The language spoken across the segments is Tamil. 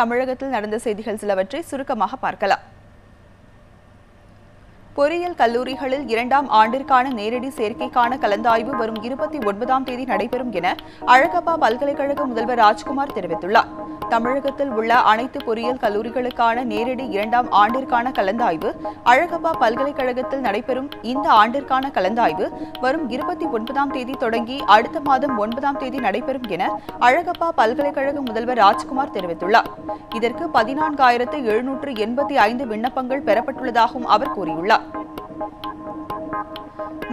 தமிழகத்தில் நடந்த செய்திகள் சிலவற்றை சுருக்கமாக பார்க்கலாம். பொறியியல் கல்லூரிகளில் 2ஆம் ஆண்டிற்கான நேரடி சேர்க்கைக்கான கலந்தாய்வு வரும் 29ஆம் தேதி நடைபெறும் என அழகப்பா பல்கலைக்கழக முதல்வர் ராஜ்குமார் தெரிவித்துள்ளார். தமிழகத்தில் உள்ள அனைத்து பொறியியல் கல்லூரிகளுக்கான நேரடி 2ஆம் ஆண்டிற்கான கலந்தாய்வு அழகப்பா பல்கலைக்கழகத்தில் நடைபெறும். இந்த ஆண்டிற்கான கலந்தாய்வு வரும் 29ஆம் தேதி தொடங்கி அடுத்த மாதம் 9ஆம் தேதி நடைபெறும் என அழகப்பா பல்கலைக்கழக முதல்வர் ராஜ்குமார் தெரிவித்துள்ளார். இதற்கு 14,785 விண்ணப்பங்கள் பெறப்பட்டுள்ளதாகவும் அவர் கூறியுள்ளார்.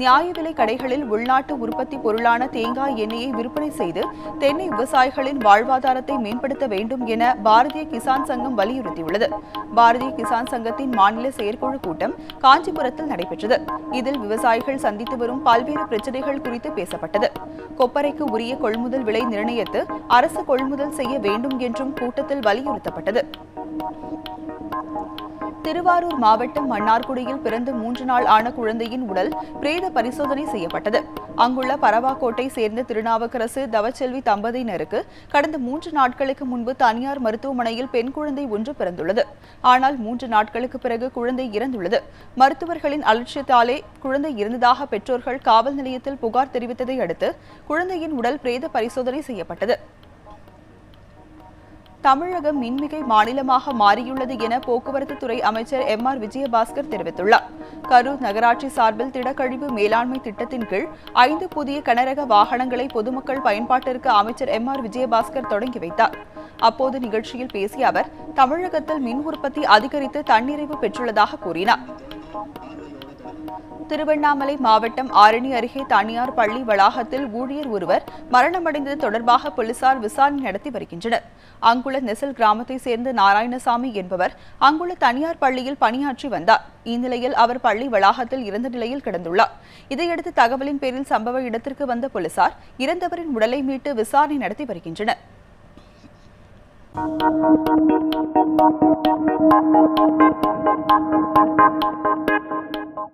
நியாய விலை கடைகளில் உள்நாட்டு உற்பத்தி பொருளான தேங்காய் எண்ணெயை விற்பனை செய்து தென்னை விவசாயிகளின் வாழ்வாதாரத்தை மேம்படுத்த வேண்டும் என பாரதிய கிசான் சங்கம் வலியுறுத்தியுள்ளது. பாரதிய கிசான் சங்கத்தின் மாநில செயற்குழு கூட்டம் காஞ்சிபுரத்தில் நடைபெற்றது. இதில் விவசாயிகள் சந்தித்து வரும் பல்வேறு பிரச்சினைகள் குறித்து பேசப்பட்டது. கொப்பரைக்கு உரிய கொள்முதல் விலை நிர்ணயித்து அரசு கொள்முதல் செய்ய வேண்டும் என்றும் கூட்டத்தில் வலியுறுத்தப்பட்டது. திருவாரூர் மாவட்டம் மன்னார்குடியில் பிறந்து 3 நாள் ஆன குழந்தையின் உடல் பிரேத பரிசோதனை செய்யப்பட்டது. அங்குள்ள பரவாக்கோட்டை சேர்ந்த திருநாவுக்கரசு தவச்செல்வி தம்பதியினருக்கு கடந்த 3 நாட்களுக்கு முன்பு தனியார் மருத்துவமனையில் பெண் குழந்தை ஒன்று பிறந்துள்ளது. ஆனால் 3 நாட்களுக்கு பிறகு குழந்தை இறந்துள்ளது. மருத்துவர்களின் அலட்சியத்தாலே குழந்தை இறந்ததாக பெற்றோர்கள் காவல் நிலையத்தில் புகார் தெரிவித்ததை அடுத்து குழந்தையின் உடல் பிரேத பரிசோதனை செய்யப்பட்டது. தமிழகம் மின்மிகை மாநிலமாக மாறியுள்ளது என போக்குவரத்து துறை அமைச்சர் எம்.ஆர். விஜயபாஸ்கர் தெரிவித்துள்ளார். கரூர் நகராட்சி சார்பில் திடக்கழிவு மேலாண்மை திட்டத்தின் கீழ் 5 புதிய கனரக வாகனங்களை பொதுமக்கள் பயன்பாட்டிற்கு அமைச்சர் எம்.ஆர். விஜயபாஸ்கர் தொடங்கி வைத்தார். அப்போது நிகழ்ச்சியில் பேசிய அவர் தமிழகத்தில் மின் உற்பத்தி அதிகரித்து தன்னிறைவு பெற்றுள்ளதாக கூறினார். திருவண்ணாமலை மாவட்டம் ஆரணி அருகே தனியார் பள்ளி வளாகத்தில் ஊழியர் ஒருவர் மரணமடைந்தது தொடர்பாக போலீசார் விசாரணை நடத்தி வருகின்றனர். அங்குள்ள நெசல் கிராமத்தை சேர்ந்த நாராயணசாமி என்பவர் அங்குள்ள தனியார் பள்ளியில் பணியாற்றி வந்தார். இந்நிலையில் அவர் பள்ளி வளாகத்தில் இறந்த நிலையில் கிடந்துள்ளார். இதையடுத்து தகவலின் பேரில் சம்பவ இடத்திற்கு வந்த போலீசார் இறந்தவரின் உடலை மீட்டு விசாரணை நடத்தி வருகின்றனர்.